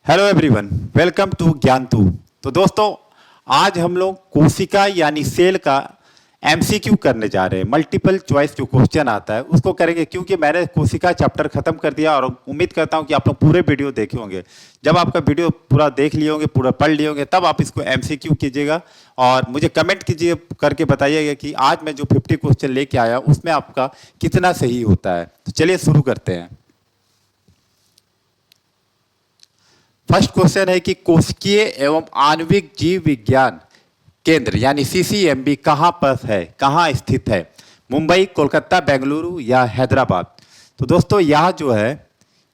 Hello everyone, welcome to ज्ञानतू। तो दोस्तों, आज हम लोग कोशिका यानी सेल का एमसीक्यू करने जा रहे हैं। मल्टीपल चॉइस जो क्वेश्चन आता है उसको करेंगे, क्योंकि मैंने कोशिका चैप्टर खत्म कर दिया और उम्मीद करता हूं कि आप लोग पूरे वीडियो देखे होंगे। जब आपका वीडियो पूरा देख लिए होंगे, पूरा पढ़ लिए होंगे, तब आप इसको एमसीक्यू कीजिएगा और मुझे कमेंट कीजिए करके बताइएगा कि आज मैं जो 50 क्वेश्चन लेके आया उसमें आपका कितना सही होता है। तो चलिए शुरू करते हैं। फर्स्ट क्वेश्चन है कि कोशिकीय एवं आणविक जीव विज्ञान केंद्र यानी सीसीएमबी कहाँ पर है, कहाँ स्थित है? मुंबई, कोलकाता, बेंगलुरु या हैदराबाद? तो दोस्तों यह जो है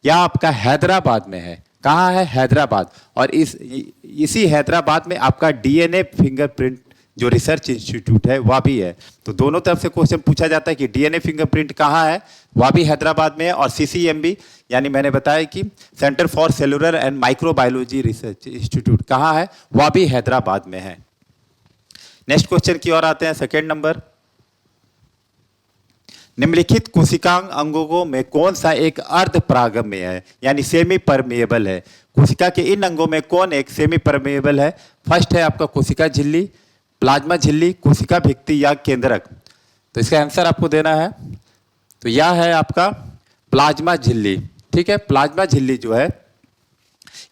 यह आपका हैदराबाद में है। कहाँ है? हैदराबाद। और इसी हैदराबाद में आपका डीएनए फिंगरप्रिंट जो रिसर्च इंस्टीट्यूट है वह भी है। तो दोनों तरफ से क्वेश्चन पूछा जाता है कि डीएनए फिंगरप्रिंट कहाँ है, वह भी हैदराबाद में है। और सीसीएमबी यानी मैंने बताया कि centre for cellular and microbiology research institute कहाँ है, वह भी हैदराबाद में है। नेक्स्ट क्वेश्चन की ओर आते हैं। सेकेंड नंबर, निम्नलिखित कोशिकांग अंगों में कौन सा एक अर्ध परागम्य है यानी सेमी परमेएबल है? कोशिका के इन अंगों में कौन एक सेमी परमेएबल है? फर्स्ट है आपका कोशिका झिल्ली, प्लाज्मा झिल्ली, कोशिका भित्ति या केंद्रक। तो इसका आंसर आपको देना है। तो यह है आपका प्लाज्मा झिल्ली। ठीक है, प्लाज्मा झिल्ली जो है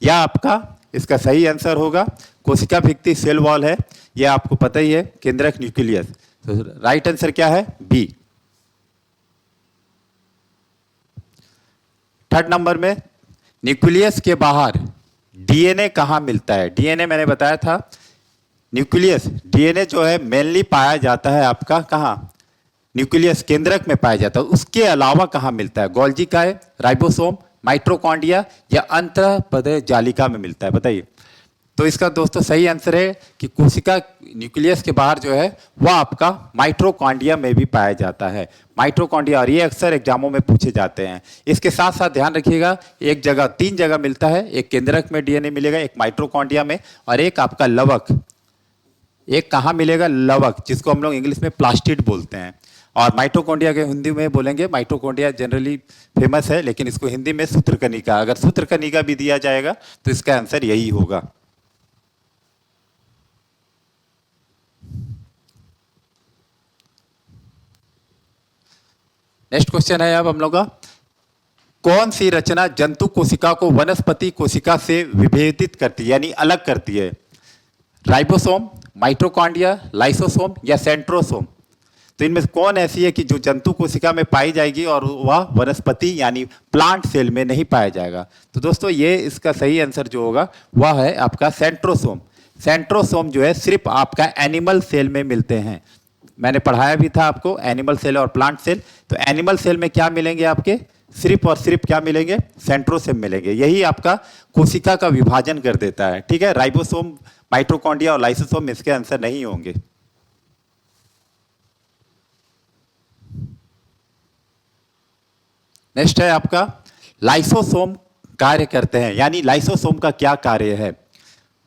यह आपका इसका सही आंसर होगा। कोशिका भित्ति सेल वॉल है, यह आपको पता ही है। केंद्रक न्यूक्लियस। तो राइट आंसर क्या है? बी। थर्ड नंबर में, न्यूक्लियस के बाहर डीएनए कहाँ मिलता है? डीएनए मैंने बताया था, न्यूक्लियस डीएनए जो है मेनली पाया जाता है आपका कहाँ? न्यूक्लियस केंद्रक में पाया जाता है। उसके अलावा कहाँ मिलता है? गोल्जी काय, राइबोसोम, माइटोकॉन्ड्रिया या अंतःपदय जालिका में मिलता है? बताइए। तो इसका दोस्तों सही आंसर है कि कोशिका न्यूक्लियस के बाहर जो है वह आपका माइटोकॉन्ड्रिया में भी पाया जाता है। माइटोकॉन्ड्रिया, और ये अक्सर एग्जामों में पूछे जाते हैं। इसके साथ साथ ध्यान रखिएगा, एक जगह 3 जगह मिलता है। एक केंद्रक में डीएनए मिलेगा, एक माइटोकॉन्ड्रिया में, और एक आपका लवक। एक कहाँ मिलेगा? लवक, जिसको हम लोग इंग्लिश में प्लास्टिड बोलते हैं। और माइटोकॉन्ड्रिया के हिंदी में बोलेंगे, माइटोकॉन्ड्रिया जनरली फेमस है, लेकिन इसको हिंदी में सूत्रकनिका। अगर सूत्रकनिका भी दिया जाएगा तो इसका आंसर यही होगा। नेक्स्ट क्वेश्चन है अब हम लोग का, कौन सी रचना जंतु कोशिका को वनस्पति कोशिका से विभेदित करती है यानी अलग करती है? राइबोसोम, माइटोकॉन्ड्रिया, लाइसोसोम या सेंट्रोसोम? तो इनमें से कौन ऐसी है कि जो जंतु कोशिका में पाई जाएगी और वह वनस्पति यानी प्लांट सेल में नहीं पाया जाएगा? तो दोस्तों ये इसका सही आंसर जो होगा वह है आपका सेंट्रोसोम। सेंट्रोसोम जो है सिर्फ आपका एनिमल सेल में मिलते हैं। मैंने पढ़ाया भी था आपको एनिमल सेल और प्लांट सेल। तो एनिमल सेल में क्या मिलेंगे आपके? सिर्फ और सिर्फ क्या मिलेंगे? सेंट्रोसोम मिलेंगे। यही आपका कोशिका का विभाजन कर देता है। ठीक है, राइबोसोम, माइटोकॉन्ड्रिया और लाइसोसोम इसके आंसर नहीं होंगे। नेक्स्ट है आपका, लाइसोसोम कार्य करते हैं यानी लाइसोसोम का क्या कार्य है?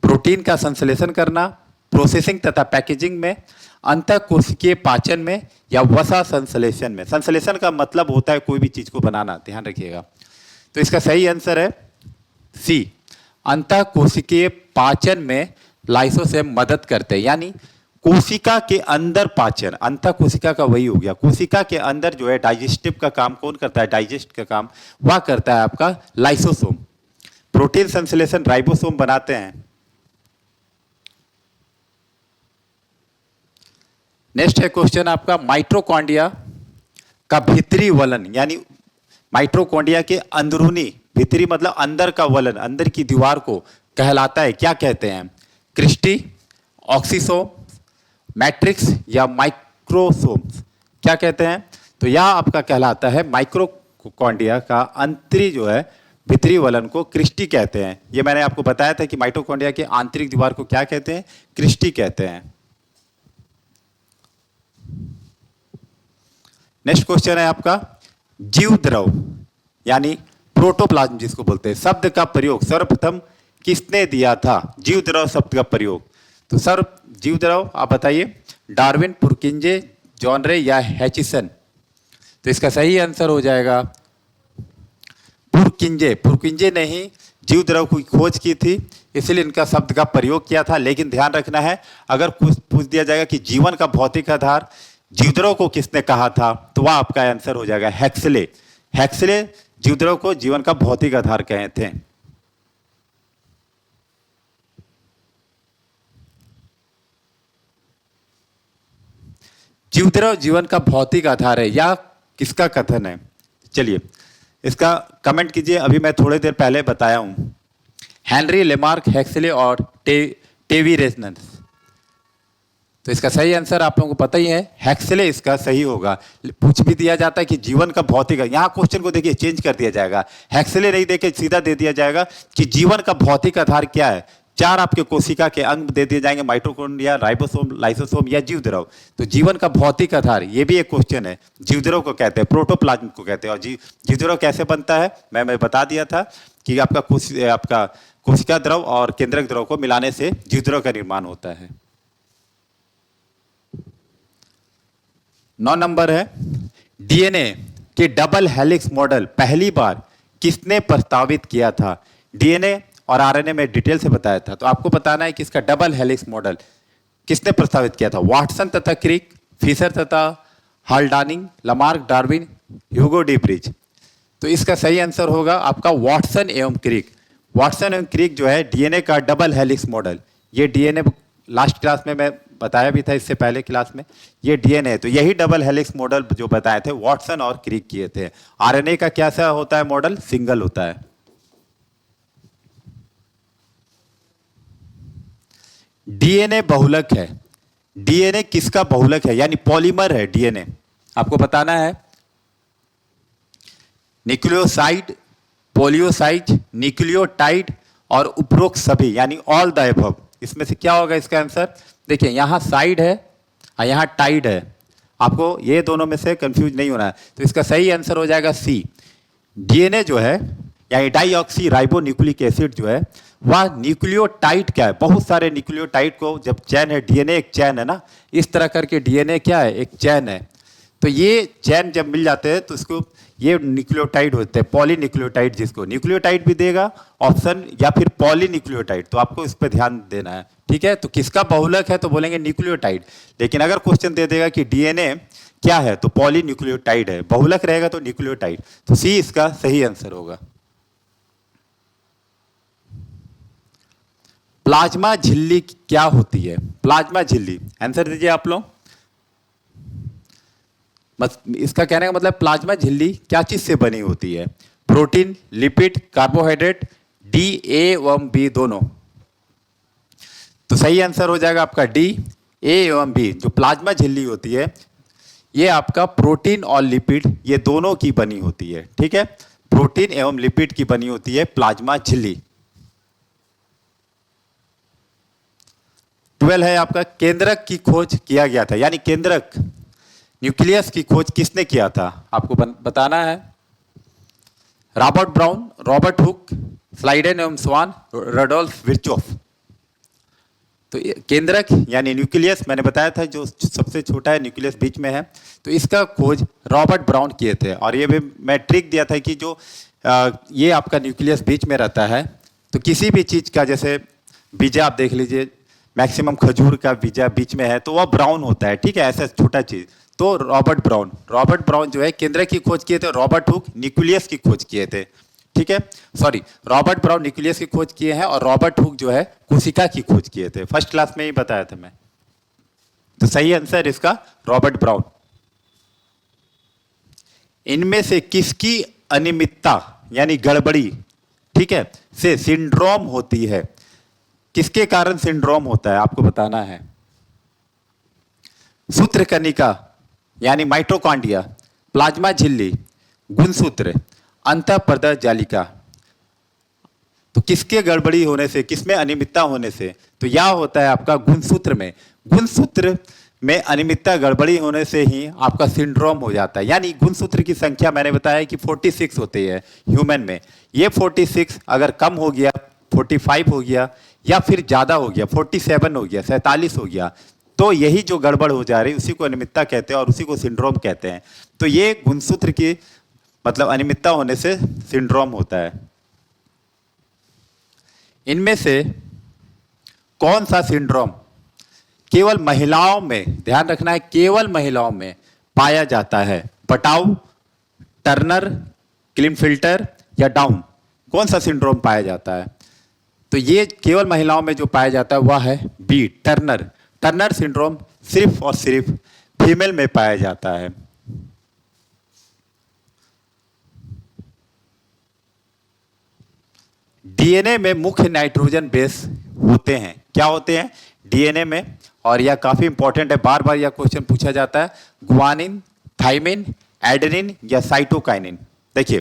प्रोटीन का संश्लेषण करना, प्रोसेसिंग तथा पैकेजिंग में, अंतःकोशिकीय पाचन में या वसा संश्लेषण में? संश्लेषण का मतलब होता है कोई भी चीज को बनाना, ध्यान रखिएगा। तो इसका सही आंसर है सी, अंतःकोशिकीय पाचन में लाइसोसोम मदद करते हैं। यानी कोशिका के अंदर पाचन, अंतः कोशिका का वही हो गया। कोशिका के अंदर जो है डाइजेस्टिव का काम कौन करता है? डाइजेस्ट का काम वह करता है आपका लाइसोसोम। प्रोटीन संश्लेषण राइबोसोम बनाते हैं। नेक्स्ट है क्वेश्चन आपका, माइटोकॉन्ड्रिया का भीतरी वलन यानी माइटोकॉन्ड्रिया के अंदरूनी, भीतरी मतलब अंदर का वलन, अंदर की दीवार को कहलाता है, क्या कहते हैं? क्रिस्टी, ऑक्सीसोम, मैट्रिक्स या माइक्रोसोम्स? क्या कहते हैं? तो यह आपका कहलाता है माइटोकॉन्ड्रिया का अंतरी जो है भीतरी वलन को क्रिस्टी कहते हैं। ये मैंने आपको बताया था कि माइटोकॉन्ड्रिया के आंतरिक दीवार को क्या कहते हैं? क्रिस्टी कहते हैं। नेक्स्ट क्वेश्चन है आपका, जीव द्रव यानी प्रोटोप्लाज्म जिसको बोलते हैं, शब्द का प्रयोग सर्वप्रथम किसने दिया था? जीव द्रव शब्द का प्रयोग। तो सर जीव द्रव आप बताइए, डार्विन, पुरकिंजे, जॉनरे या हैचिसन? तो इसका सही आंसर हो जाएगा पुरकिंजे। पुरकिंजे ने ही जीव द्रव की खोज की थी, इसलिए इनका शब्द का प्रयोग किया था। लेकिन ध्यान रखना है, अगर कुछ पूछ दिया जाएगा कि जीवन का भौतिक आधार जीवद्रव को किसने कहा था, तो वह आपका आंसर हो जाएगा हेक्सले। हेक्सले जीवद्रव को जीवन का भौतिक आधार कहे थे। जीवद्रव जीवन का भौतिक आधार है या किसका कथन है? चलिए इसका कमेंट कीजिए। अभी मैं थोड़ी देर पहले बताया हूं, हेनरी लेमार्क, हेक्सले और टेवी रेजनेंस। तो इसका सही आंसर आप लोगों को पता ही है, हेक्सले इसका सही होगा। पूछ भी दिया जाता है कि जीवन का भौतिक, यहाँ क्वेश्चन को देखिए चेंज कर दिया जाएगा, हेक्सले नहीं देके सीधा दे दिया जाएगा कि जीवन का भौतिक आधार क्या है। चार आपके कोशिका के अंग दे दिए जाएंगे, माइटोकॉन्ड्रिया, राइबोसोम, लाइसोसोम या जीवद्रव। तो जीवन का भौतिक आधार ये भी एक क्वेश्चन है। जीवद्रव को कहते हैं, प्रोटोप्लाज्म को कहते हैं। और जीवद्रव कैसे बनता है मैं बता दिया था कि आपका कोशिका द्रव और केंद्रक द्रव को मिलाने से जीवद्रव का निर्माण होता है। 9 नंबर है, डीएनए के डबल हेलिक्स मॉडल पहली बार किसने प्रस्तावित किया था? डीएनए और आरएनए में डिटेल से बताया था, तो आपको बताना है कि इसका डबल हेलिक्स मॉडल किसने प्रस्तावित किया था। वाटसन तथा क्रिक, फिशर तथा Haldane, Lamarck, Darwin, Hugo de Vries. तो इसका सही आंसर होगा आपका वाटसन एवं क्रिक। वाटसन एवं क्रिक जो है डीएनए का डबल हेलिक्स मॉडल, ये डीएनए लास्ट क्लास में मैं बताया भी था, इससे पहले क्लास में, ये डीएनए। तो यही डबल हेलिक्स मॉडल जो बताए थे वाटसन और क्रिक किए थे। आरएनए का कैसा होता है मॉडल? सिंगल होता है। डीएनए बहुलक है। डीएनए किसका बहुलक है यानी पॉलीमर है डीएनए? आपको बताना है न्यूक्लियोसाइड, पॉलियोसाइट, न्यूक्लियोटाइड और उपरोक्त सभी यानी ऑल द अबव। इसमें से क्या होगा इसका आंसर? देखिए यहां साइड है और यहां टाइड है, आपको ये दोनों में से कंफ्यूज नहीं होना है। तो इसका सही आंसर हो जाएगा सी। डीएनए जो है यानी डाइऑक्सी राइबो न्यूक्लिक एसिड जो है वह न्यूक्लियोटाइड क्या है? बहुत सारे न्यूक्लियोटाइड को जब चैन है, डीएनए एक चैन है ना, इस तरह करके डीएनए क्या है? एक चैन है। तो ये चैन जब मिल जाते हैं तो इसको ये न्यूक्लियोटाइड होते हैं, पॉलीन्यूक्लियोटाइड, जिसको न्यूक्लियोटाइड भी देगा ऑप्शन या फिर पॉलीन्यूक्लियोटाइड। तो आपको इस पर ध्यान देना है, ठीक है। तो किसका बहुलक है तो बोलेंगे न्यूक्लियोटाइड। लेकिन अगर क्वेश्चन दे देगा कि डीएनए क्या है तो पॉलीन्यूक्लियोटाइड है, बहुलक रहेगा तो न्यूक्लियोटाइड। तो सी इसका सही आंसर होगा। प्लाज्मा झिल्ली क्या होती है? प्लाज्मा झिल्ली, आंसर दीजिए आप लोग। इसका कहने का मतलब प्लाज्मा झिल्ली क्या चीज से बनी होती है? प्रोटीन, लिपिड, कार्बोहाइड्रेट, डी, ए एवं बी दोनों। तो सही आंसर हो जाएगा आपका डी, ए एवं बी। जो प्लाज्मा झिल्ली होती है ये आपका प्रोटीन और लिपिड ये दोनों की बनी होती है, ठीक है। प्रोटीन एवं लिपिड की बनी होती है प्लाज्मा झिल्ली। 12 है आपका, केंद्रक की खोज किया गया था यानी केंद्रक न्यूक्लियस की खोज किसने किया था? आपको बताना है Robert brown, Robert Hooke, Schleiden एवं स्वान, रडोल्फ विर्चोफ। तो केंद्रक यानी न्यूक्लियस मैंने बताया था जो सबसे छोटा है, न्यूक्लियस बीच में है, तो इसका खोज रॉबर्ट ब्राउन किए थे। और ये भी मैं ट्रिक दिया था कि जो ये आपका न्यूक्लियस बीच में रहता है, तो किसी भी चीज का जैसे बीजा आप देख लीजिए, मैक्सिमम खजूर का बीजा बीच में है तो वह ब्राउन होता है, ठीक है, ऐसा छोटा चीज। तो रॉबर्ट ब्राउन जो है केंद्रक की खोज किए थे, रॉबर्ट हुक न्यूक्लियस की खोज किए थे, ठीक है। सॉरी, रॉबर्ट ब्राउन न्यूक्लियस की खोज किए हैं और रॉबर्ट हुक जो है कोशिका की खोज किए थे। फर्स्ट क्लास में ही बताया था मैं। तो सही आंसर इसका रॉबर्ट ब्राउन। इनमें से किसकी अनियमितता यानी गड़बड़ी, ठीक है, से सिंड्रोम होती है? किसके कारण सिंड्रोम होता है आपको बताना है। सूत्रकनिका यानी माइटोकॉन्ड्रिया, प्लाज्मा झिल्ली, गुणसूत्र, अंतःपर्दा जालिका। तो किसके गड़बड़ी होने से, किसमें अनियमितता होने से? तो यह होता है आपका गुणसूत्र में। गुणसूत्र में अनियमितता गड़बड़ी होने से ही आपका सिंड्रोम हो जाता है। यानी गुणसूत्र की संख्या मैंने बताया कि 46 होती है ह्यूमन में। ये 46 अगर कम हो गया, 45 हो गया या फिर ज्यादा हो गया, 47 हो गया, 47 हो गया, तो यही जो गड़बड़ हो जा रही है उसी को अनियमितता कहते हैं और उसी को सिंड्रोम कहते हैं। तो ये गुणसूत्र की मतलब अनियमितता होने से सिंड्रोम होता है। इनमें से कौन सा सिंड्रोम केवल महिलाओं में, ध्यान रखना है, केवल महिलाओं में पाया जाता है? बटाउ, टर्नर, क्लिनफिल्टर या डाउन? कौन सा सिंड्रोम पाया जाता है? तो ये केवल महिलाओं में जो पाया जाता है वह है बी, टर्नर। टर्नर सिंड्रोम सिर्फ और सिर्फ फीमेल में पाया जाता है। डीएनए में मुख्य नाइट्रोजन बेस होते हैं। क्या होते हैं डीएनए में? और यह काफी इंपॉर्टेंट है, बार बार यह क्वेश्चन पूछा जाता है। गुआनिन, थाइमिन, एडेनिन या साइटोकाइनिन? देखिए,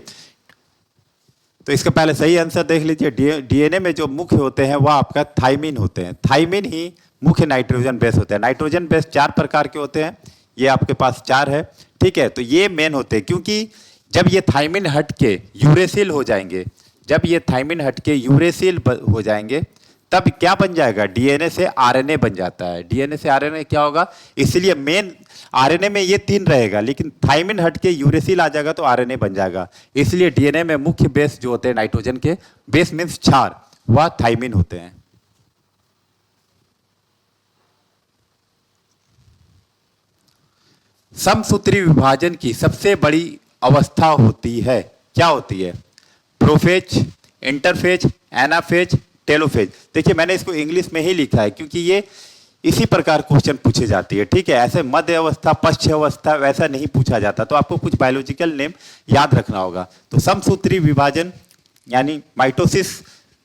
तो इसका पहले सही आंसर देख लीजिए। डीएनए में जो मुख्य होते हैं वह आपका थाइमिन होते हैं। थाइमिन ही मुख्य नाइट्रोजन बेस होते हैं। नाइट्रोजन बेस 4 प्रकार के होते हैं, ये आपके पास 4 है, ठीक है। तो ये मेन होते हैं, क्योंकि जब ये थाइमिन हट के यूरेसिल हो जाएंगे, जब ये थाइमिन हट के यूरेसिल हो जाएंगे, तब क्या बन जाएगा? डीएनए से आरएनए बन जाता है। डीएनए से आरएनए क्या होगा? इसलिए मेन आरएनए में ये 3 रहेगा, लेकिन थाइमिन हट के यूरेसिल आ जाएगा तो आरएनए बन जाएगा। इसलिए डीएनए में मुख्य बेस जो होते हैं नाइट्रोजन के, बेस मीन्स क्षार, वह थाइमिन होते हैं। समसूत्री विभाजन की सबसे बड़ी अवस्था होती है, क्या होती है? Prophase, interphase, anaphase, telophase. देखिए, मैंने इसको इंग्लिश में ही लिखा है क्योंकि ये इसी प्रकार क्वेश्चन पूछे जाती है, ठीक है। ऐसे मध्य अवस्था, पश्च अवस्था वैसा नहीं पूछा जाता, तो आपको कुछ बायोलॉजिकल नेम याद रखना होगा। तो समसूत्री विभाजन यानी माइटोसिस,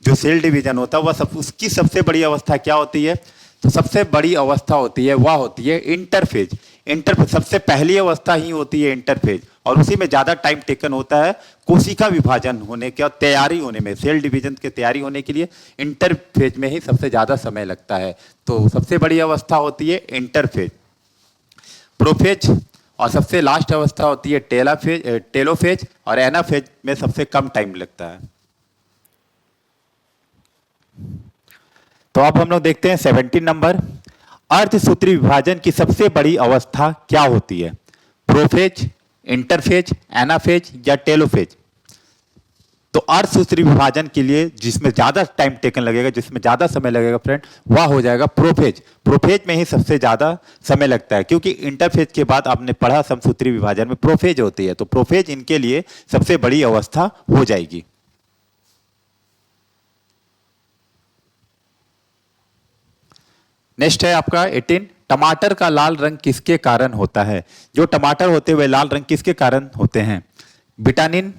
जो सेल डिवीजन होता है, वह उसकी सबसे बड़ी अवस्था क्या होती है? तो सबसे बड़ी अवस्था होती है, वह होती है इंटरफेज। इंटरफेज सबसे पहली अवस्था ही होती है इंटरफेज, और उसी में ज़्यादा टाइम टेकन होता है कोशिका विभाजन होने के और तैयारी होने में, सेल डिवीजन की तैयारी होने के लिए इंटरफेज में ही सबसे ज़्यादा समय लगता है। तो सबसे बड़ी अवस्था होती है इंटरफेज। प्रोफेज और सबसे लास्ट अवस्था होती है टेलोफेज, और एनाफेज में सबसे कम टाइम लगता है। तो अब हम लोग देखते हैं 17 नंबर, अर्धसूत्री विभाजन की सबसे बड़ी अवस्था क्या होती है? प्रोफेज, इंटरफेज, एनाफेज या टेलोफेज? तो अर्धसूत्री विभाजन के लिए जिसमें ज्यादा टाइम टेकन लगेगा, जिसमें ज्यादा समय लगेगा फ्रेंड, वह हो जाएगा प्रोफेज। प्रोफेज में ही सबसे ज्यादा समय लगता है, क्योंकि इंटरफेज के बाद आपने पढ़ा समसूत्री विभाजन में प्रोफेज होती है, तो प्रोफेज इनके लिए सबसे बड़ी अवस्था हो जाएगी। नेक्स्ट है आपका 18, टमाटर का लाल रंग किसके कारण होता है? जो टमाटर होते हुए लाल रंग किसके कारण होते हैं? विटामिन,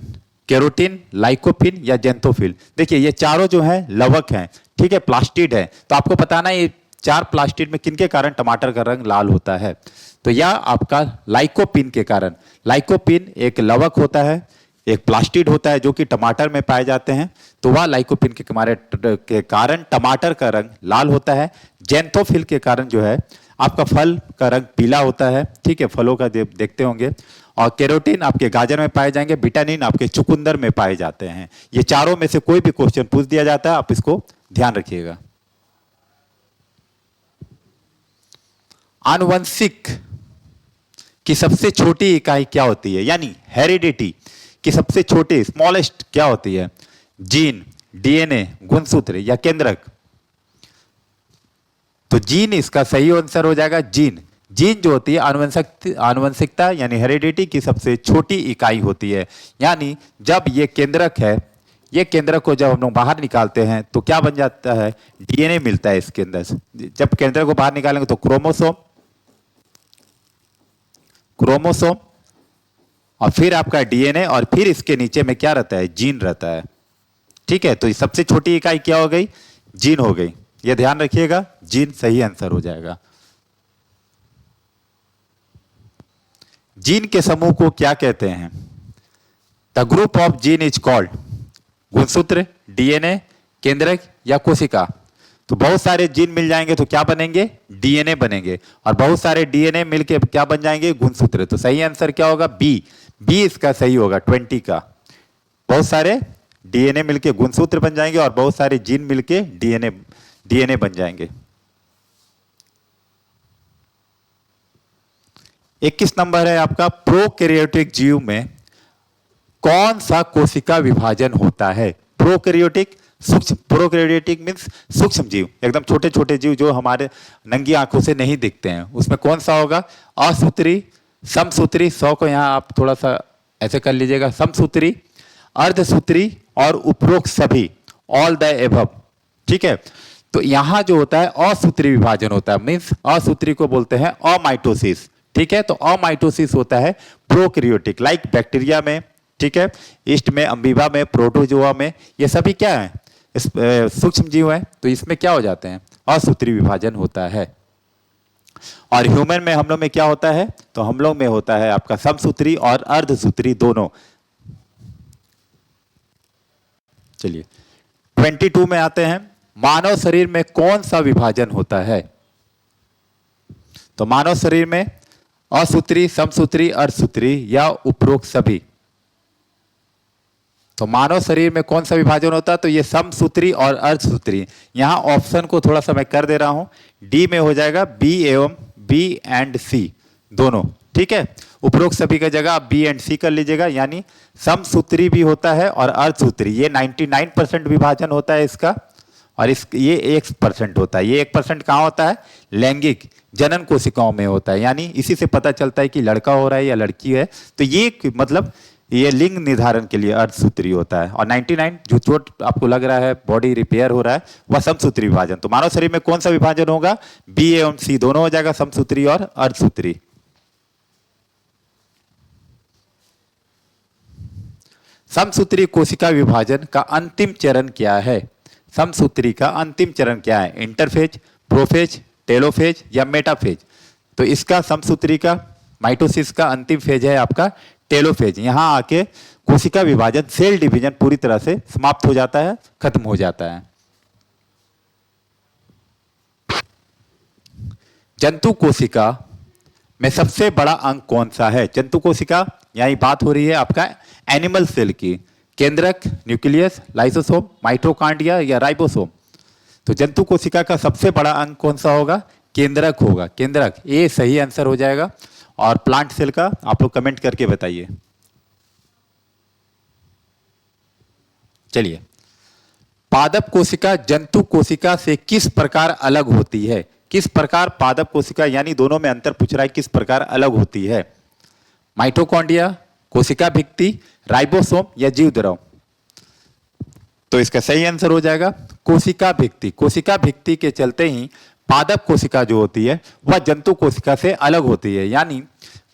कैरोटीन, लाइकोपिन या जेंथोफिल? देखिए, ये चारों जो हैं लवक हैं, ठीक है, प्लास्टिड है। तो आपको बताना ये 4 प्लास्टिड में किनके कारण टमाटर का रंग लाल होता है? तो यह आपका लाइकोपिन के कारण। लाइकोपिन एक लवक होता है, एक प्लास्टिड होता है, जो कि टमाटर में पाए जाते हैं। तो वह लाइकोपिन के कारण टमाटर का रंग लाल होता है। जेंथोफिल के कारण जो है आपका फल का रंग पीला होता है, ठीक है, फलों का देखते होंगे। और कैरोटीन आपके गाजर में पाए जाएंगे, विटामिन आपके चुकंदर में पाए जाते हैं। ये चारों में से कोई भी क्वेश्चन पूछ दिया जाता है, आप इसको ध्यान रखिएगा। आनुवंशिक की सबसे छोटी इकाई क्या होती है? यानी हेरिडिटी की सबसे छोटी स्मॉलेस्ट क्या होती है? जीन, डीएनए, गुणसूत्र या केंद्रक? तो जीन इसका सही आंसर हो जाएगा। जीन, जीन जो होती है आनुवंशिकता यानी हेरिडिटी की सबसे छोटी इकाई होती है। यानी जब ये केंद्रक है, ये केंद्रक को जब हम लोग बाहर निकालते हैं तो क्या बन जाता है? डीएनए मिलता है इसके अंदर से। जब केंद्रक को बाहर निकालेंगे तो क्रोमोसोम, क्रोमोसोम और फिर आपका डीएनए, और फिर इसके नीचे में क्या रहता है? जीन रहता है, ठीक है। तो सबसे छोटी इकाई क्या हो गई? जीन हो गई। ये ध्यान रखिएगा, जीन सही आंसर हो जाएगा। जीन के समूह को क्या कहते हैं? The group of gene is called गुणसूत्र, डीएनए, केंद्रक या कोशिका? तो बहुत सारे जीन मिल जाएंगे तो क्या बनेंगे? डीएनए बनेंगे, और बहुत सारे डीएनए मिलके क्या बन जाएंगे? गुणसूत्र। तो सही आंसर क्या होगा? बी। बी इसका सही होगा, 20 का। बहुत सारे डीएनए मिलके गुणसूत्र बन जाएंगे और बहुत सारे जीन मिलके डीएनए बन जाएंगे। 21 नंबर है आपका, प्रोकैरियोटिक जीव में कौन सा कोशिका विभाजन होता है? प्रोकैरियोटिक सूक्ष्म, प्रोकैरियोटिक मीन्स सूक्ष्म जीव, एकदम छोटे छोटे जीव जो हमारे नंगी आंखों से नहीं दिखते हैं। उसमें कौन सा होगा? असूत्री, समसूत्री, 100 को यहाँ आप थोड़ा सा ऐसे कर लीजिएगा, समसूत्री, अर्धसूत्री और उपरोक्त सभी, ऑल द एबव। ठीक है, तो यहां जो होता है असूत्री विभाजन होता है, मीन्स असूत्री को बोलते हैं अमाइटोसिस। ठीक है, तो अमाइटोसिस होता है प्रोकैरियोटिक, लाइक बैक्टीरिया में, ठीक है, ईस्ट में, अमीबा में, प्रोटोजोआ में, ये सभी क्या है? सूक्ष्म जीव है। तो इसमें क्या हो जाते हैं? असूत्री विभाजन होता है। और ह्यूमन में, हम लोग में क्या होता है? तो हम लोग में होता है आपका समसूत्री और अर्धसूत्री दोनों। चलिए 22 में आते हैं, मानव शरीर में कौन सा विभाजन होता है? तो मानव शरीर में असूत्री, समसूत्री, अर्धसूत्री या उपरोक्त सभी। तो मानव शरीर में कौन सा विभाजन होता है? तो ये समसूत्री और अर्धसूत्री। यहां ऑप्शन को थोड़ा सा मैं कर दे रहा हूं, डी में हो जाएगा बी एवं बी एंड सी दोनों। ठीक है, उपरोक्त सभी का जगह आप बी एंड सी कर लीजिएगा, यानी समसूत्री भी होता है और अर्धसूत्री। ये 99% विभाजन होता है इसका, और ये 1% होता है। ये 1% कहाँ होता है? लैंगिक जनन कोशिकाओं में होता है, यानी इसी से पता चलता है कि लड़का हो रहा है या लड़की है। तो ये मतलब ये लिंग निर्धारण के लिए अर्धसूत्री होता है। और 99 जो चोट आपको लग रहा है, बॉडी रिपेयर हो रहा है, वह समसूत्री विभाजन। तो मानव शरीर में कौन सा विभाजन होगा? बी एवं सी दोनों हो जाएगा, समसूत्री और अर्धसूत्री। समसूत्री कोशिका विभाजन का अंतिम चरण क्या है? समसूत्री का अंतिम चरण क्या है? इंटरफेज, प्रोफेज, टेलोफेज या मेटाफेज? तो इसका समसूत्री का माइटोसिस का अंतिम फेज है आपका टेलोफेज। यहां आके कोशिका विभाजन, सेल डिवीजन पूरी तरह से समाप्त हो जाता है, खत्म हो जाता है। जंतु कोशिका में सबसे बड़ा अंग कौन सा है? जंतु कोशिका, यही बात हो रही है आपका एनिमल सेल की। केंद्रक, न्यूक्लियस, लाइसोसोम, माइटोकॉन्ड्रिया या राइबोसोम? तो जंतु कोशिका का सबसे बड़ा अंग कौन सा होगा? केंद्रक होगा, केंद्रक। ये सही आंसर हो जाएगा। और प्लांट सेल का आप लोग कमेंट करके बताइए। चलिए, पादप कोशिका जंतु कोशिका से किस प्रकार अलग होती है? किस प्रकार पादप कोशिका, यानी दोनों में अंतर पूछ रहा है, किस प्रकार अलग होती है? माइटोकॉन्ड्रिया, कोशिका भित्ति, राइबोसोम या जीव द्रव? तो इसका सही आंसर हो जाएगा कोशिका भित्ति। कोशिका भित्ति के चलते ही पादप कोशिका जो होती है वह जंतु कोशिका से अलग होती है। यानी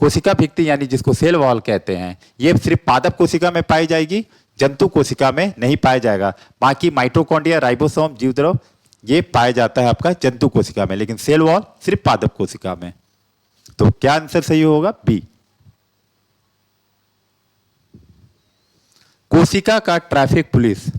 कोशिका भित्ति, यानी जिसको सेल वॉल कहते हैं, ये सिर्फ पादप कोशिका में पाई जाएगी, जंतु कोशिका में नहीं पाया जाएगा। बाकी माइटोकॉन्ड्रिया, राइबोसोम, जीव द्रव ये पाया जाता है आपका जंतु कोशिका में, लेकिन सेल वॉल सिर्फ पादप कोशिका में। तो क्या आंसर सही होगा? बी। कोशिका का ट्रैफिक पुलिस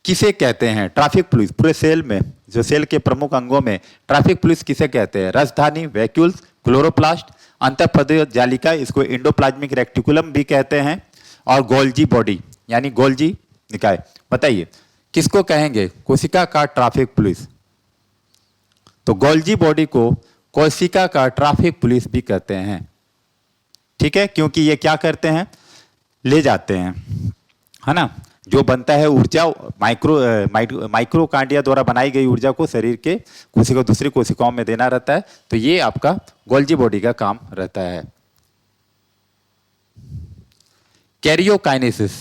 किसे कहते हैं? ट्रैफिक पुलिस पूरे सेल में, जो सेल के प्रमुख अंगों में ट्रैफिक पुलिस किसे कहते हैं? राजधानी, वैक्यूल्स, क्लोरोप्लास्ट, अंतःपदीय जालिका, इसको एंडोप्लाज्मिक रेक्टिकुलम भी कहते हैं, और गोल्जी बॉडी यानी गोल्जी निकाय। बताइए किसको कहेंगे कोशिका का ट्रैफिक पुलिस? तो गोल्जी बॉडी को कोशिका का ट्रैफिक पुलिस भी कहते हैं। ठीक है, क्योंकि ये क्या करते हैं? ले जाते हैं, है ना, जो बनता है ऊर्जा, माइक्रोकांडिया द्वारा बनाई गई ऊर्जा को शरीर के कोशिका दूसरी कोशिकाओं में देना रहता है। तो ये आपका गोल्जी बॉडी का काम रहता है। कैरियोकाइनेसिस,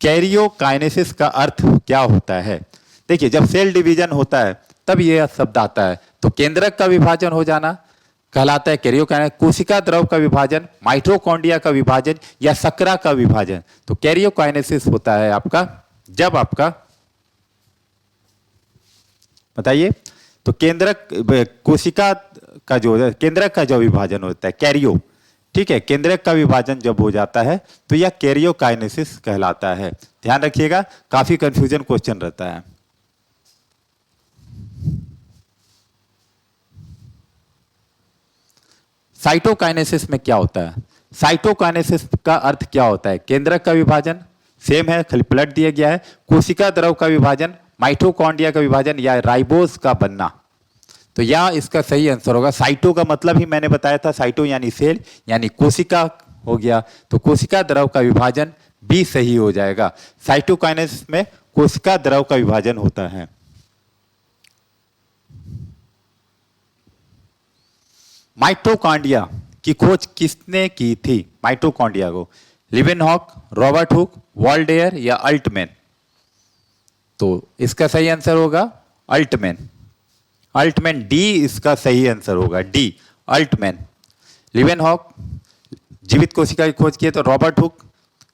कैरियोकाइनेसिस का अर्थ क्या होता है? देखिए, जब सेल डिवीजन होता है तब यह शब्द आता है। तो केंद्रक का विभाजन हो जाना कहलाता है कैरियोकाइनेसिस। कोशिका द्रव का विभाजन, माइटोकॉन्ड्रिया का विभाजन या शर्करा का विभाजन। तो कैरियोकाइनेसिस होता है आपका जब आपका, बताइए, तो केंद्रक कोशिका का जो केंद्रक का जो विभाजन होता है कैरियो, ठीक है, केंद्रक का विभाजन जब हो जाता है तो यह कैरियोकाइनेसिस कहलाता है। ध्यान रखिएगा, काफी कंफ्यूजन क्वेश्चन रहता है। साइटोकाइनेसिस में क्या होता है? साइटोकाइनेसिस का अर्थ क्या होता है? केंद्रक का विभाजन, सेम है, खाली पलट दिया गया है। कोशिका द्रव का विभाजन, माइटोकॉन्ड्रिया का विभाजन या राइबोज का बनना। तो यह इसका सही आंसर होगा। साइटो का मतलब ही मैंने बताया था, साइटो यानी सेल, यानी कोशिका हो गया। तो कोशिका द्रव का विभाजन बी सही हो जाएगा। साइटोकाइनेसिस में कोशिका द्रव का विभाजन होता है। माइटोकॉन्ड्रिया की खोज किसने की थी? माइटोकॉन्ड्रिया को लिवेनहॉक, रॉबर्ट हुक, वॉल्डेयर या अल्टमैन? तो इसका सही आंसर होगा अल्टमैन। अल्टमैन, डी इसका सही आंसर होगा, डी अल्टमैन। लिवेनहॉक जीवित कोशिका की खोज किए तो रॉबर्ट हुक,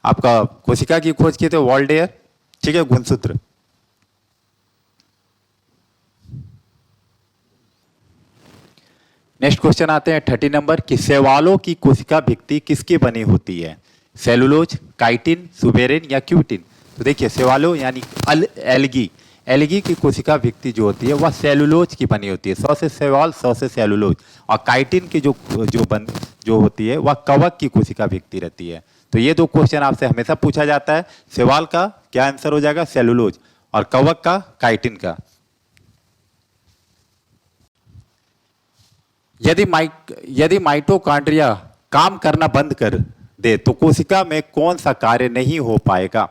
आपका कोशिका की खोज किए तो वॉल्डेयर, ठीक है, गुणसूत्र। नेक्स्ट क्वेश्चन आते हैं 30 नंबर कि शैवालों की कोशिका भित्ति किसकी बनी होती है? सेलुलोज, काइटिन, सुबेरिन या क्यूटिन? तो देखिए शैवालों यानी एल्गी, एल्गी की कोशिका भित्ति जो होती है वह सेलुलोज की बनी होती है। 100 से शैवाल, 100 से सेलुलोज। और काइटिन की जो होती है वह कवक की कोशिका भित्ति रहती है। तो ये दो क्वेश्चन आपसे हमेशा पूछा जाता है। शैवाल का क्या आंसर हो जाएगा? सेलुलोज, और कवक का काइटिन का। यदि माइटोकॉन्ड्रिया काम करना बंद कर दे तो कोशिका में कौन सा कार्य नहीं हो पाएगा?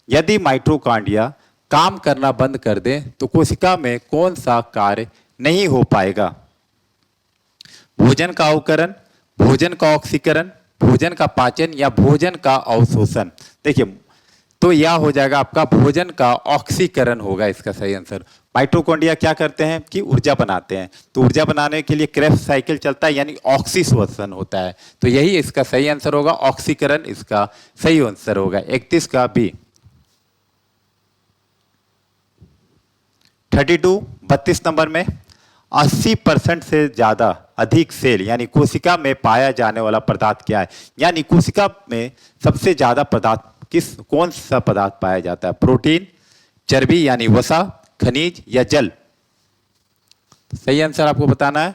यदि माइटोकॉन्ड्रिया काम करना बंद कर दे तो कोशिका में कौन सा कार्य नहीं हो पाएगा? भोजन का अवकरण, भोजन का ऑक्सीकरण, भोजन का पाचन या भोजन का अवशोषण? देखिए तो यह हो जाएगा आपका भोजन का ऑक्सीकरण होगा इसका सही आंसर। माइटोकॉन्ड्रिया क्या करते हैं कि ऊर्जा बनाते हैं, तो ऊर्जा बनाने के लिए क्रेब्स साइकिल चलता है यानी ऑक्सीश्वसन होता है। तो यही इसका सही आंसर होगा, ऑक्सीकरण इसका सही आंसर होगा। 31 का बी। 32 नंबर में 80% से ज्यादा अधिक सेल यानी कोशिका में पाया जाने वाला पदार्थ क्या है? यानी कोशिका में सबसे ज्यादा पदार्थ कौन सा पदार्थ पाया जाता है? प्रोटीन, चर्बी यानी वसा, खनिज या जल? सही आंसर आपको बताना है।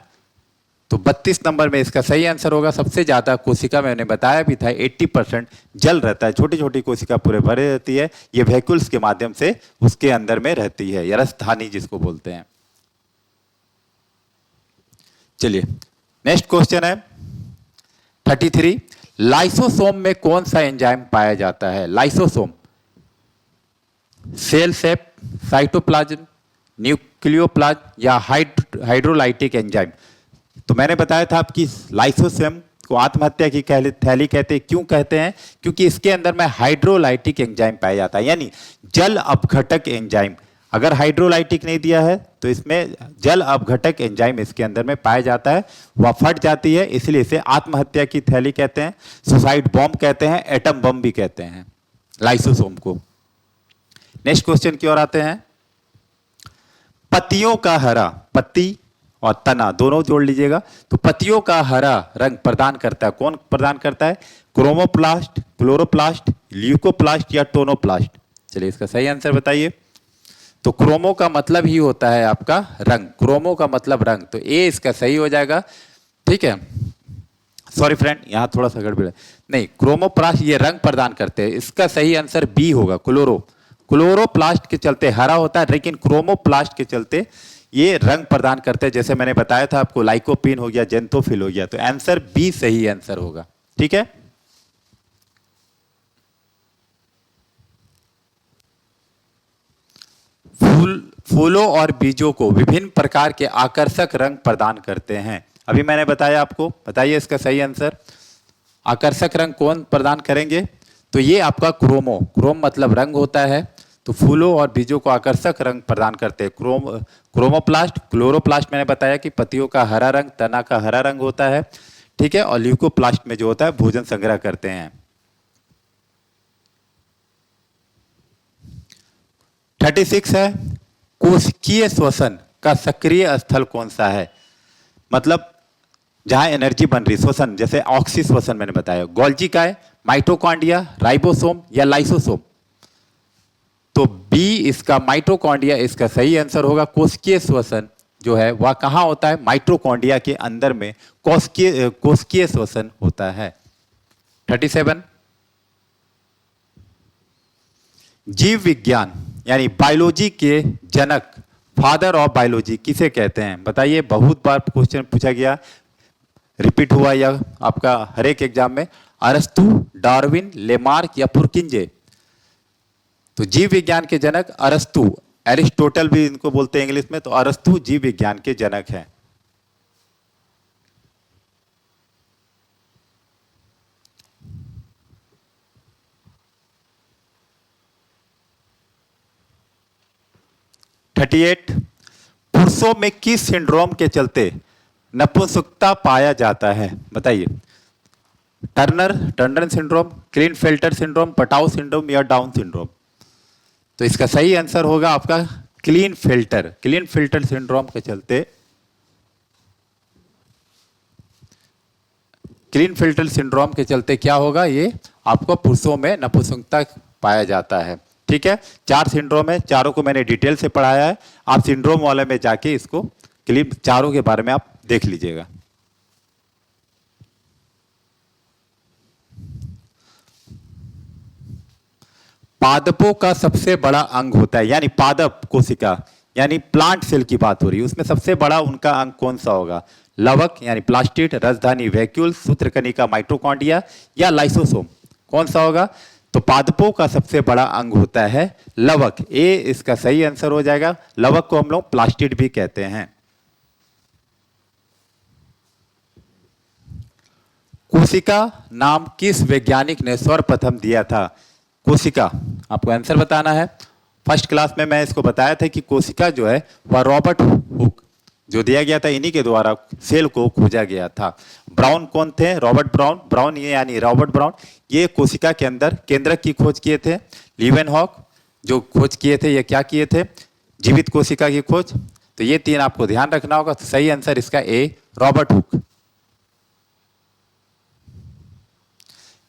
तो 32 नंबर में इसका सही आंसर होगा सबसे ज्यादा कोशिका में, मैंने बताया भी था 80% जल रहता है। छोटी छोटी कोशिका पूरे भरे रहती है, ये वैक्यूल्स के माध्यम से उसके अंदर में रहती है, या रसधानी जिसको बोलते हैं। चलिए नेक्स्ट क्वेश्चन है 33। लाइसोसोम में कौन सा एंजाइम पाया जाता है? लाइसोसोम, सेल सेप, साइटोप्लाज्म, न्यूक्लियोप्लाज्म या हाइड्रोलाइटिक एंजाइम? तो मैंने बताया था आपकी लाइसोसोम को आत्महत्या की थैली कहते हैं। क्यों कहते हैं? क्योंकि इसके अंदर में हाइड्रोलाइटिक एंजाइम पाया जाता है, यानी जल अपघटक एंजाइम। अगर हाइड्रोलाइटिक नहीं दिया है तो इसमें जल अपघटक एंजाइम इसके अंदर में पाया जाता है, वह फट जाती है, इसलिए इसे आत्महत्या की थैली कहते हैं, सुसाइड बॉम्ब कहते हैं, एटम बम भी कहते हैं लाइसोसोम को। नेक्स्ट क्वेश्चन की ओर आते हैं। पत्तियों का हरा, पत्ती और तना दोनों जोड़ लीजिएगा। तो पत्तियों का हरा रंग प्रदान करता है, कौन प्रदान करता है? क्रोमोप्लास्ट, क्लोरोप्लास्ट, ल्यूकोप्लास्ट या टोनोप्लास्ट? चलिए इसका सही आंसर बताइए। तो क्रोमो का मतलब ही होता है आपका रंग, क्रोमो का मतलब रंग, तो ए इसका सही हो जाएगा। ठीक है, सॉरी फ्रेंड, यहां थोड़ा सा गड़बड़ है, नहीं, क्रोमोप्लास्ट ये रंग प्रदान करते हैं, इसका सही आंसर बी होगा, क्लोरोप्लास्ट के चलते हरा होता है, लेकिन क्रोमोप्लास्ट के चलते ये रंग प्रदान करते हैं। जैसे मैंने बताया था आपको, लाइकोपिन हो गया, जेंथोफिल हो गया, तो आंसर बी सही आंसर होगा। ठीक है, फूलों और बीजों को विभिन्न प्रकार के आकर्षक रंग प्रदान करते हैं। अभी मैंने बताया आपको, बताइए इसका सही आंसर। आकर्षक रंग कौन प्रदान करेंगे? तो ये आपका क्रोम मतलब रंग होता है। तो फूलों और बीजों को आकर्षक रंग प्रदान करते हैं क्रोमोप्लास्ट, क्लोरोप्लास्ट मैंने बताया कि पत्तियों का हरा रंग, तना का हरा रंग होता है। ठीक है, और ल्यूकोप्लास्ट में जो होता है भोजन संग्रह करते हैं। 36 है, कोशिकीय श्वसन का सक्रिय स्थल कौन सा है? मतलब जहां एनर्जी बन रही, श्वसन, जैसे ऑक्सी श्वसन मैंने बताया, गोल्जी काय, माइटोकॉन्ड्रिया, राइबोसोम या लाइसोसोम? तो बी इसका माइटोकॉन्ड्रिया इसका सही आंसर होगा। कोशिकीय श्वसन जो है वह कहां होता है? माइटोकॉन्ड्रिया के अंदर में कोशिकीय श्वसन होता है। 37, जीव विज्ञान यानी बायोलॉजी के जनक, फादर ऑफ बायोलॉजी किसे कहते हैं? बताइए, बहुत बार क्वेश्चन पूछा गया, रिपीट हुआ या आपका हर एक एग्जाम में। अरस्तु, डार्विन, लेमार्क या पुरकिंजे? तो जीव विज्ञान के जनक अरस्तु, एरिस्टोटल भी इनको बोलते हैं इंग्लिश में, तो अरस्तु जीव विज्ञान के जनक हैं। थर्टी 38 पुरुषों में किस सिंड्रोम के चलते नपुंसकता पाया जाता है? बताइए। Turner syndrome, Klinefelter syndrome, Patau syndrome या डाउन सिंड्रोम? तो इसका सही आंसर होगा आपका क्लीनफिल्टर सिंड्रोम के चलते, क्लीनफिल्टर सिंड्रोम के चलते क्या होगा, ये आपको पुरुषों में नपुंसकता पाया जाता है। ठीक है, 4 सिंड्रोम है, चारों को मैंने डिटेल से पढ़ाया है। आप सिंड्रोम वाले में जाके इसको चारों के बारे में आप देख लीजिएगा। पादपों का सबसे बड़ा अंग होता है, यानी पादप कोशिका, यानी प्लांट सेल की बात हो रही है, उसमें सबसे बड़ा उनका अंग कौन सा होगा? लवक यानी प्लास्टिड, राजधानी वैक्यूल, सूत्रकणिका माइटोकॉन्ड्रिया या लाइसोसोम? कौन सा होगा? तो पादपों का सबसे बड़ा अंग होता है लवक। ए इसका सही आंसर हो जाएगा। लवक को हम लोग प्लास्टिड भी कहते हैं। कोशिका नाम किस वैज्ञानिक ने सर्वप्रथम दिया था? कोशिका, आपको आंसर बताना है। फर्स्ट क्लास में मैं इसको बताया था कि कोशिका जो है वह रॉबर्ट हुक जो दिया गया था, इन्हीं के द्वारा सेल को खोजा गया था। ब्राउन कौन थे? रॉबर्ट ब्राउन ये यानी रॉबर्ट ब्राउन, ये कोशिका के अंदर केंद्रक की खोज किए थे। लीवेनहॉक जो खोज किए थे, ये क्या किए थे? जीवित कोशिका की खोज। तो ये 3 आपको ध्यान रखना होगा। तो सही आंसर इसका ए, रॉबर्ट हुक।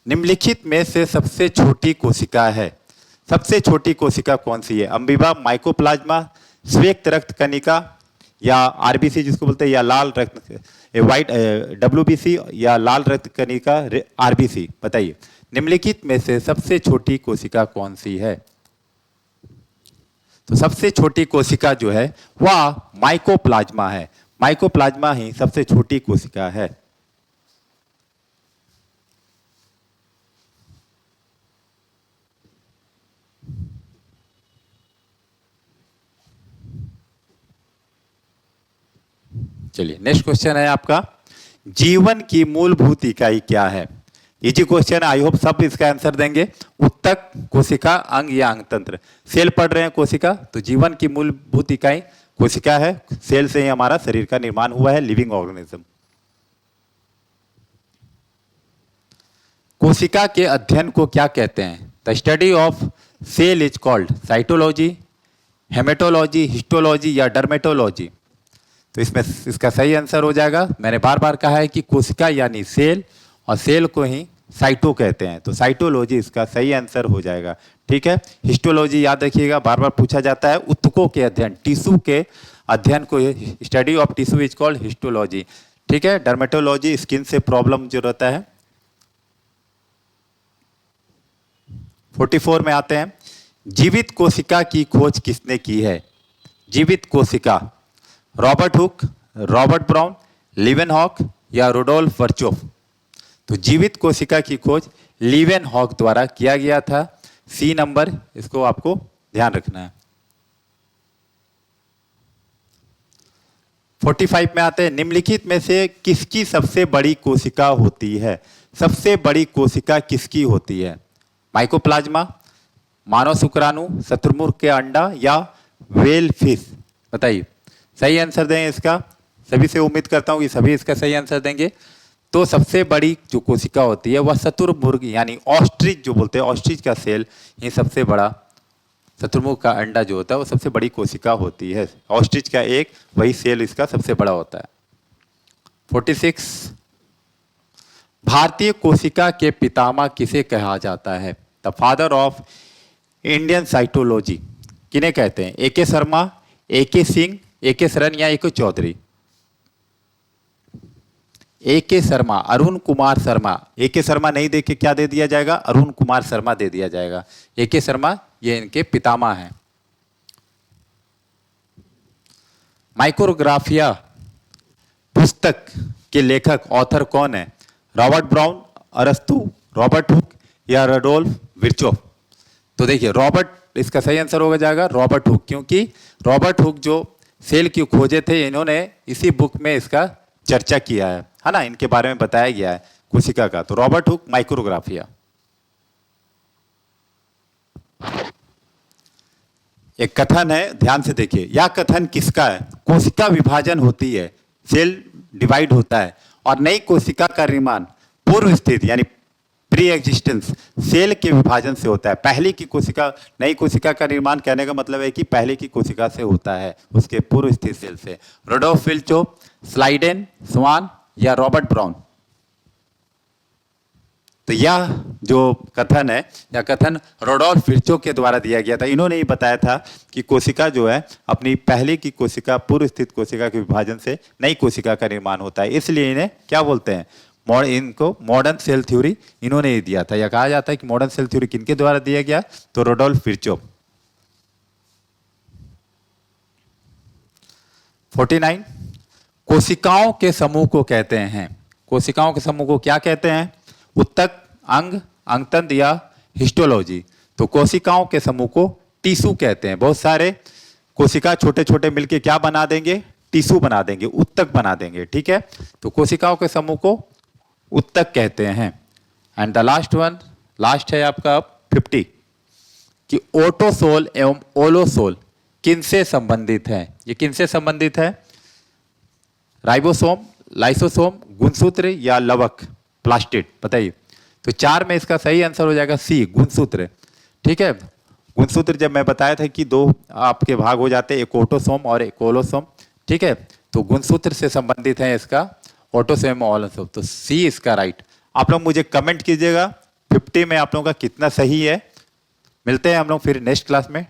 निम्नलिखित में से सबसे छोटी कोशिका है, सबसे छोटी कोशिका कौन सी है? अम्बीबा, माइकोप्लाज्मा, श्वेत रक्त कणिका या आरबीसी जिसको बोलते हैं, या लाल रक्त व्हाइट डब्ल्यूबीसी या लाल रक्त कणिका आरबीसी? बताइए, निम्नलिखित में से सबसे छोटी कोशिका कौन सी है? तो सबसे छोटी कोशिका जो है वह माइकोप्लाज्मा है। माइकोप्लाज्मा ही सबसे छोटी कोशिका है। चलिए, नेक्स्ट क्वेश्चन है आपका, जीवन की मूलभूत इकाई क्या है? इजी क्वेश्चन है, आई होप सब इसका आंसर देंगे। उत्तक, कोशिका, अंग या अंग तंत्र? सेल पढ़ रहे हैं कोशिका, तो जीवन की मूलभूत इकाई कोशिका है। सेल से ही हमारा शरीर का निर्माण हुआ है, लिविंग ऑर्गेनिज्म। कोशिका के अध्ययन को क्या कहते हैं? The study of cell is called cytology, hematology, histology या डर्मेटोलॉजी? तो इसमें इसका सही आंसर हो जाएगा, मैंने बार बार कहा है कि कोशिका यानी सेल, और सेल को ही साइटो कहते हैं, तो साइटोलॉजी इसका सही आंसर हो जाएगा। ठीक है, हिस्टोलॉजी याद रखिएगा, बार बार पूछा जाता है। उत्तकों के अध्ययन, टिश्यू के अध्ययन को study of tissue is called histology. ठीक है, डर्मेटोलॉजी स्किन से प्रॉब्लम जो रहता है। 44 में आते हैं, जीवित कोशिका की खोज किसने की है? जीवित कोशिका, Robert Hooke, Robert brown, Leeuwenhoek या रुडोल्फ वर्चोफ? तो जीवित कोशिका की खोज लीवेनहॉक द्वारा किया गया था। सी नंबर, इसको आपको ध्यान रखना है। 45 में आते हैं, निम्नलिखित में से किसकी सबसे बड़ी कोशिका होती है? सबसे बड़ी कोशिका किसकी होती है? माइकोप्लाज्मा, मानव शुक्राणु, शत्रुमुर्ग के अंडा या व्हेल फिश? बताइए, सही आंसर दें इसका। सभी से उम्मीद करता हूं कि सभी इसका सही आंसर देंगे। तो सबसे बड़ी जो कोशिका होती है वह शत्रुमुर्ग यानी ऑस्ट्रिच जो बोलते हैं, ऑस्ट्रिच का सेल ही सबसे बड़ा, शत्रुमुर्ग का अंडा जो होता है वो सबसे बड़ी कोशिका होती है। ऑस्ट्रिच का एक वही सेल इसका सबसे बड़ा होता है। 46 भारतीय कोशिका के पितामह किसे कहा जाता है? The father of Indian cytology किन्हें कहते हैं? ए के शर्मा, ए के सिंह, ए के शरण या ए के चौधरी? ए के शर्मा, अरुण कुमार शर्मा। ए के शर्मा नहीं दे के क्या दे दिया जाएगा? अरुण कुमार शर्मा दे दिया जाएगा। ए के शर्मा ये इनके पितामह हैं। माइक्रोग्राफिया पुस्तक के लेखक ऑथर कौन है? रॉबर्ट ब्राउन, अरस्तु, रॉबर्ट हुक या रडोल्फ विर्चोव? तो देखिए रॉबर्ट इसका सही आंसर होगा जाएगा रॉबर्ट हुक, क्योंकि रॉबर्ट हुक जो सेल की खोजे थे इन्होंने इसी बुक में इसका चर्चा किया है ना, इनके बारे में बताया गया है कोशिका का। तो रॉबर्ट हुक माइक्रोग्राफिया। एक कथन है, ध्यान से देखिए, यह कथन किसका है? कोशिका विभाजन होती है, सेल डिवाइड होता है और नई कोशिका का निर्माण पूर्व स्थिति यानी प्री एग्जिस्टेंस सेल के विभाजन से होता है। पहले की कोशिका, नई कोशिका का निर्माण कहने का मतलब है कि पहले की कोशिका से होता है, उसके पूर्व स्थित सेल से। रुडोल्फ विर्चोव, स्लाइडेन, स्वान या रॉबर्ट ब्राउन? तो यह जो कथन है, यह कथन रुडोल्फ विर्चोव के द्वारा दिया गया था। इन्होंने ही बताया था कि कोशिका जो है अपनी पहले की कोशिका, पूर्व स्थित कोशिका के विभाजन से नई कोशिका का निर्माण होता है, इसलिए इन्हें क्या बोलते हैं? इनको मॉडर्न सेल थ्योरी इन्होंने ही दिया था। यह कहा जाता है कि मॉडर्न सेल थ्योरी किनके द्वारा दिया गया? तो रुडोल्फ विर्चोव। 49, कोशिकाओं के समूह को कहते हैं, कोशिकाओं के समूह को क्या कहते हैं? उत्तक, अंग, अंगतंत्र या हिस्टोलॉजी? तो कोशिकाओं के समूह को टिश्यू कहते हैं। बहुत सारे कोशिका छोटे छोटे मिलके क्या बना देंगे? टिश्यू बना देंगे, उत्तक बना देंगे, ठीक है। तो कोशिकाओं के समूह को उत्तक कहते हैं। And the last one, last है आपका 50, कि ओटोसोल एवं ओलोसोल किनसे संबंधित है? ये किनसे संबंधित है? राइबोसोम, लाइसोसोम, गुणसूत्र या लवक, प्लास्टिड? बताइए। तो 4 में इसका सही आंसर हो जाएगा सी, गुणसूत्र, ठीक है। गुणसूत्र जब मैं बताया था कि 2 आपके भाग हो जाते हैं, एक ओटोसोम और एक ओलोसोम, ठीक है। तो गुणसूत्र से संबंधित है इसका ओटोसोम और ओलोसोम, तो सी इसका राइट। आप लोग मुझे कमेंट कीजिएगा 50 में आप लोगों का कितना सही है। मिलते हैं हम लोग फिर नेक्स्ट क्लास में।